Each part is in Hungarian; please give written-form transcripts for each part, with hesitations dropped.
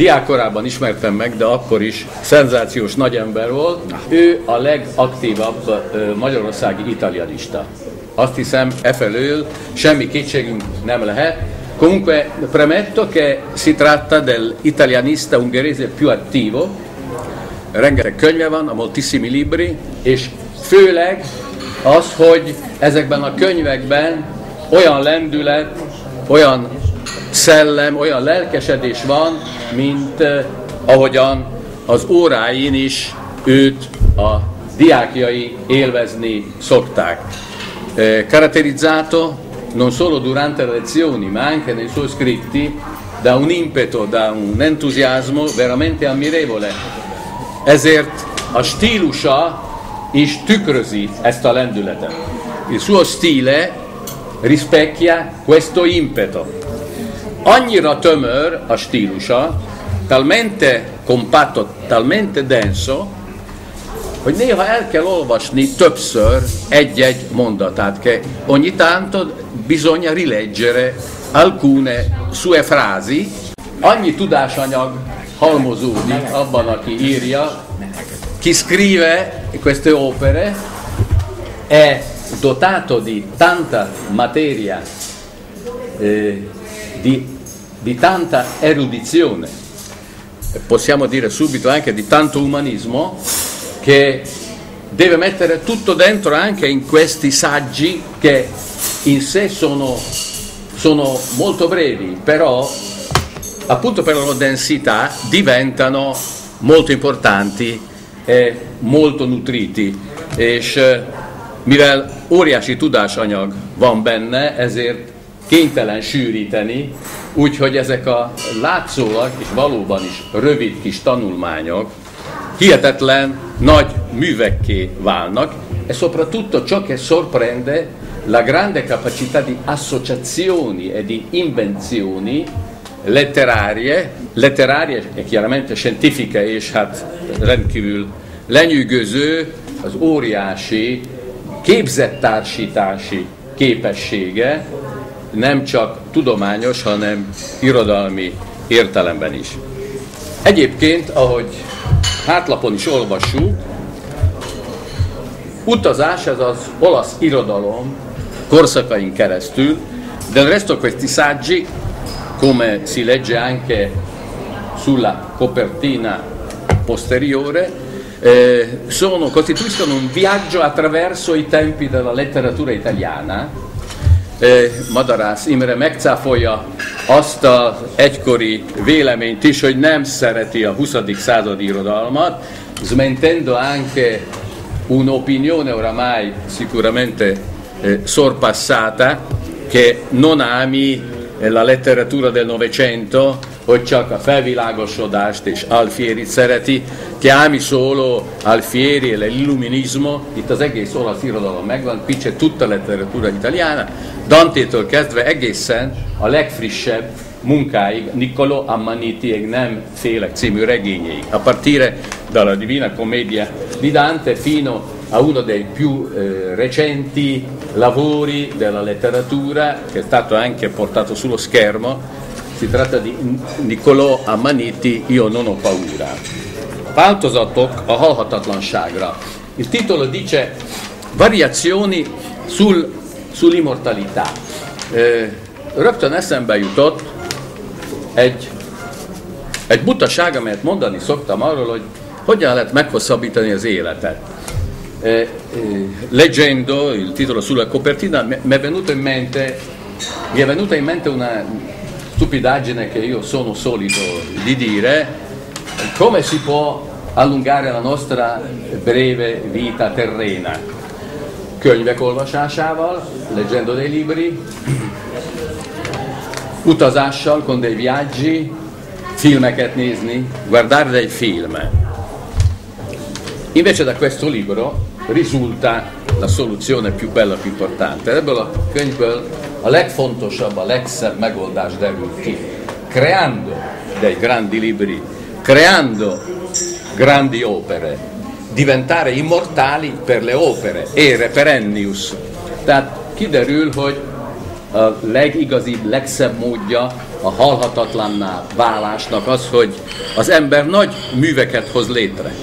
diákkorában ismertem meg, de akkor is szenzációs nagy ember volt. Ő a legaktívabb magyarországi italianista. Azt hiszem, efelől semmi kétségünk nem lehet. Comunque premetto che si tratta dell'italianista ungherese più attivo. Rengeteg könyve van, a moltissimi libri, és főleg az, hogy ezekben a könyvekben olyan lendület, olyan szellem, olyan lelkesedés van, mint ahogyan az óráin is őt a diákjai élvezni szokták. Caratterizzato non solo durante le lezioni, ma anche nei suoi scritti da un impeto, da un entusiasmo veramente ammirevole. Ezért a stílusa is tükrözi ezt a lendületet. Il suo stile rispecchia questo impeto. Annyira tömör a stílusa, talmente compatto, talmente denso, hogy néha el kell olvasni többször egy-egy mondatát, che ogni tanto bisogna rileggere alcune sue frasi. Annyi tudásanyag halmozódik abban, aki írja. Chi scrive queste opere è dotato di tanta materia, di tanta erudizione, possiamo dire subito anche di tanto umanismo, che deve mettere tutto dentro anche in questi saggi che in sé sono molto brevi, però appunto per la loro densità diventano molto importanti e molto nutriti, és mivel óriási tudásanyag van benne, ezért kénytelen sűríteni, úgyhogy ezek a látszólag és valóban is rövid kis tanulmányok hihetetlen nagy művekké válnak, e soprattutto ciò che sorprende la grande capacità di associazioni e di invenzioni letterarie e chiaramente scientifiche, és hát rendkívül lenyűgöző az óriási képzettársítási képessége, nem csak tudományos, hanem irodalmi értelemben is. Egyébként, ahogy hátlapon is olvassuk, utazás ez az olasz irodalom korszakain keresztül, del resto questi saggi, come si legge anche sulla copertina posteriore, costituiscono un viaggio attraverso i tempi della letteratura italiana. Madarász Imre megcáfolja azt az egykori véleményt is, hogy nem szereti a 20. századi irodalmat, smentendo anche un'opinione oramai sicuramente sorpassata, che non ami la letteratura del Novecento, hogy csak a felvilágosodást és Alfierit szereti, che ami solo Alfieri e l'illuminismo. Itt az egész olasz irodalom megvan, qui c'è tutta la letteratura italiana, Dantétől kezdve egészen a legfrissebb munkáig, Niccolò Ammanniti Nem félek című regényéig, a partire dalla Divina Commedia di Dante fino a uno dei più recenti lavori della letteratura, che è stato anche portato sullo schermo. Si tratta di Niccolò Ammanniti, Io non ho paura. Változatok a halhatatlanságra. Il titolo dice Variazioni sull'immortalità. Rögtön eszembe jutott egy butaság, amelyet mondani szoktam arról, hogy hogyan lehet meghosszabbítani az életet. Leggendo il titolo sulla copertina mi è venuta in mente una stupidaggine che io sono solito di dire: come si può allungare la nostra breve vita terrena? Könyvek olvasásával, leggendo dei libri, utazással, con dei viaggi, filmeket nézni, guardare dei film. Invece da questo libro risulta la soluzione più bella, più importante. Ebből a könyvből a legfontosabb, a legszebb megoldás derül ki. Creando dei grandi libri, creando grandi opere, diventare immortali per le opere, ere perennius. Tehát kiderül, hogy a legigazibb, legszebb módja a halhatatlanná válásnak az, hogy az ember nagy műveket hoz létre.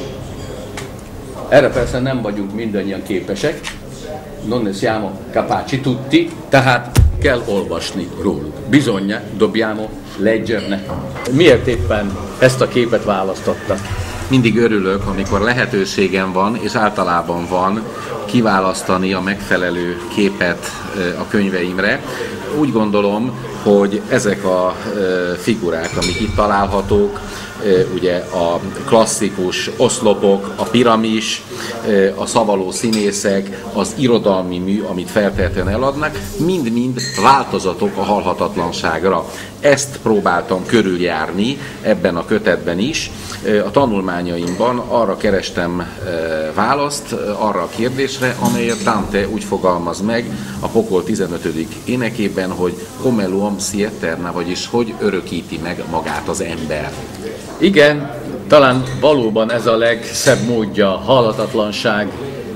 Erre persze nem vagyunk mindannyian képesek, non ne siamo capaci tutti, tehát kell olvasni róluk. Bisogna, dobbiamo leggerne. Miért éppen ezt a képet választotta? Mindig örülök, amikor lehetőségem van, és általában van, kiválasztani a megfelelő képet a könyveimre. Úgy gondolom, hogy ezek a figurák, amik itt találhatók, ugye a klasszikus oszlopok, a piramis, a szavaló színészek, az irodalmi mű, amit feltehetően eladnak, mind-mind változatok a halhatatlanságra. Ezt próbáltam körüljárni ebben a kötetben is. A tanulmányaimban arra kerestem választ, arra a kérdésre, amelyet Dante úgy fogalmaz meg a Pokol 15. énekében, hogy come l'uom si eterna, vagyis hogy örökíti meg magát az ember. Igen, talán valóban ez a legszebb módja a halhatatlanság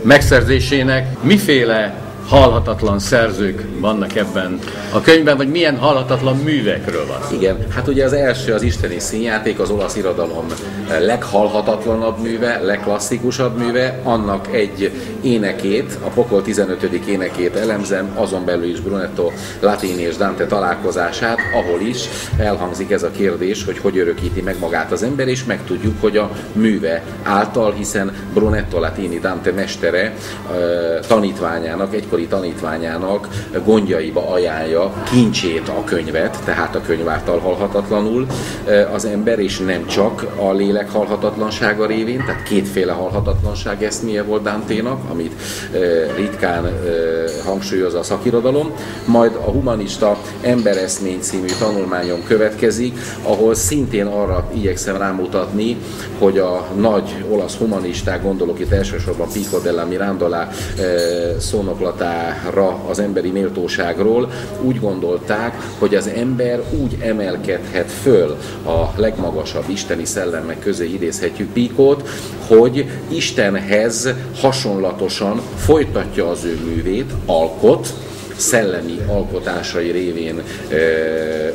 megszerzésének. Miféle halhatatlan szerzők vannak ebben a könyvben, vagy milyen halhatatlan művekről van? Igen, hát ugye az első az isteni színjáték, az olasz irodalom leghalhatatlanabb műve, legklasszikusabb műve, annak egy énekét, a Pokol 15. énekét elemzem, azon belül is Brunetto Latini és Dante találkozását, ahol is elhangzik ez a kérdés, hogy örökíti meg magát az ember, és megtudjuk, hogy a műve által, hiszen Brunetto Latini, Dante mestere tanítványának, egykori tanítványának gondjaiba ajánlja kincsét, a könyvet, tehát a könyv által halhatatlanul az ember, és nem csak a lélek halhatatlansága révén, tehát kétféle halhatatlanság eszméje volt Danténak, amit ritkán hangsúlyozza a szakirodalom, majd a humanista embereszmény című tanulmányom következik, ahol szintén arra igyekszem rámutatni, hogy a nagy olasz humanisták, gondolok itt elsősorban Pico della Mirandola szónoklatára az emberi méltóságról, úgy gondolták, hogy az ember úgy emelkedhet föl a legmagasabb isteni szellemek közé, idézhetjük Picót, hogy Istenhez hasonlatosan folytatja az ő művét, alkot, szellemi alkotásai révén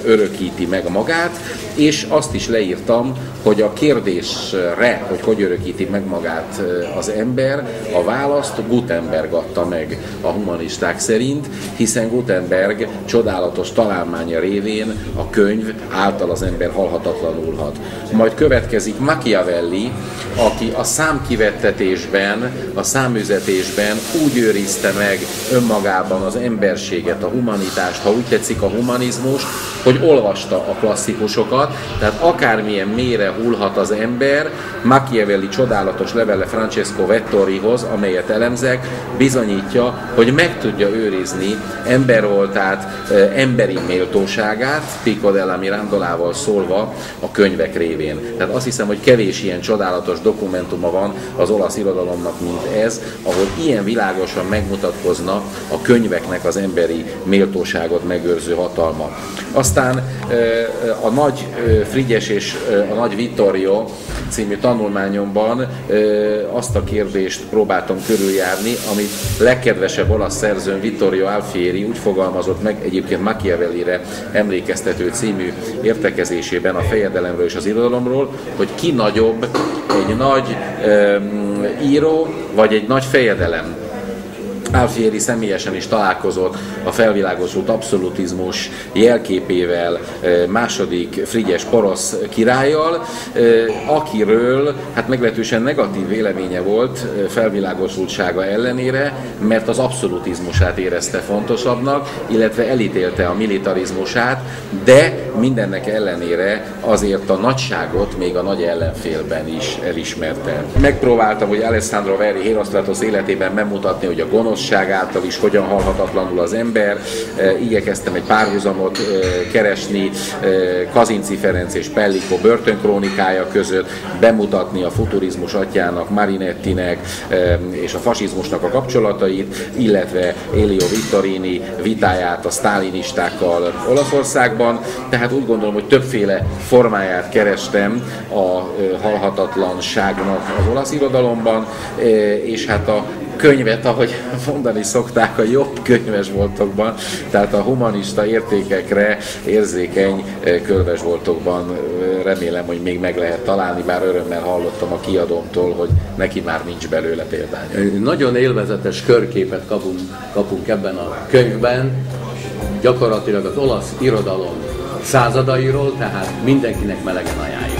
örökíti meg magát, és azt is leírtam, hogy a kérdésre, hogy örökíti meg magát az ember, a választ Gutenberg adta meg a humanisták szerint, hiszen Gutenberg csodálatos találmánya révén a könyv által az ember halhatatlanulhat. Majd következik Machiavelli, aki a számkivettetésben, a számüzetésben úgy őrizte meg önmagában az emberséget, a humanitást, ha úgy tetszik a humanizmust, hogy olvasta a klasszikusokat, tehát akármilyen mélyre hullhat az ember, Machiavelli csodálatos levele Francesco Vettorihoz, amelyet elemzek, bizonyítja, hogy meg tudja őrizni embervoltát, emberi méltóságát, Pico della Mirandolával szólva a könyvek révén. Tehát azt hiszem, hogy kevés ilyen csodálatos dokumentuma van az olasz irodalomnak, mint ez, ahol ilyen világosan megmutatkozna a könyveknek az emberi méltóságot megőrző hatalma. Aztán a Nagy Frigyes és a Nagy Vittorio című tanulmányomban azt a kérdést próbáltam körüljárni, amit legkedvesebb olasz szerzőn Vittorio Alfieri úgy fogalmazott meg, egyébként Machiavellire emlékeztető című értekezésében a fejedelemről és az irodalomról, hogy ki nagyobb, egy nagy író vagy egy nagy fejedelem. Alfieri személyesen is találkozott a felvilágosult abszolutizmus jelképével, második Frigyes porosz királlyal, akiről hát meglehetősen negatív véleménye volt felvilágosultsága ellenére, mert az abszolutizmusát érezte fontosabbnak, illetve elítélte a militarizmusát, de mindennek ellenére azért a nagyságot még a nagy ellenfélben is elismerte. Megpróbáltam, hogy Alessandro Verri Hérosztratosz életében bemutatni, hogy a gonoszság által is hogyan halhatatlanul az ember. Igyekeztem egy párhuzamot keresni Kazinczy Ferenc és Pellico börtönkrónikája között, bemutatni a futurizmus atyának, Marinettinek és a fasizmusnak a kapcsolatait, illetve Elio Vittorini vitáját a sztálinistákkal Olaszországban. Tehát úgy gondolom, hogy többféle formáját kerestem a halhatatlanságnak az olasz irodalomban, és hát a könyvet, ahogy mondani szokták, a jobb könyvesboltokban, tehát a humanista értékekre érzékeny könyvesboltokban remélem, hogy még meg lehet találni, bár örömmel hallottam a kiadómtól, hogy neki már nincs belőle példány. Nagyon élvezetes körképet kapunk ebben a könyvben, gyakorlatilag az olasz irodalom századairól, tehát mindenkinek melegen ajánljuk.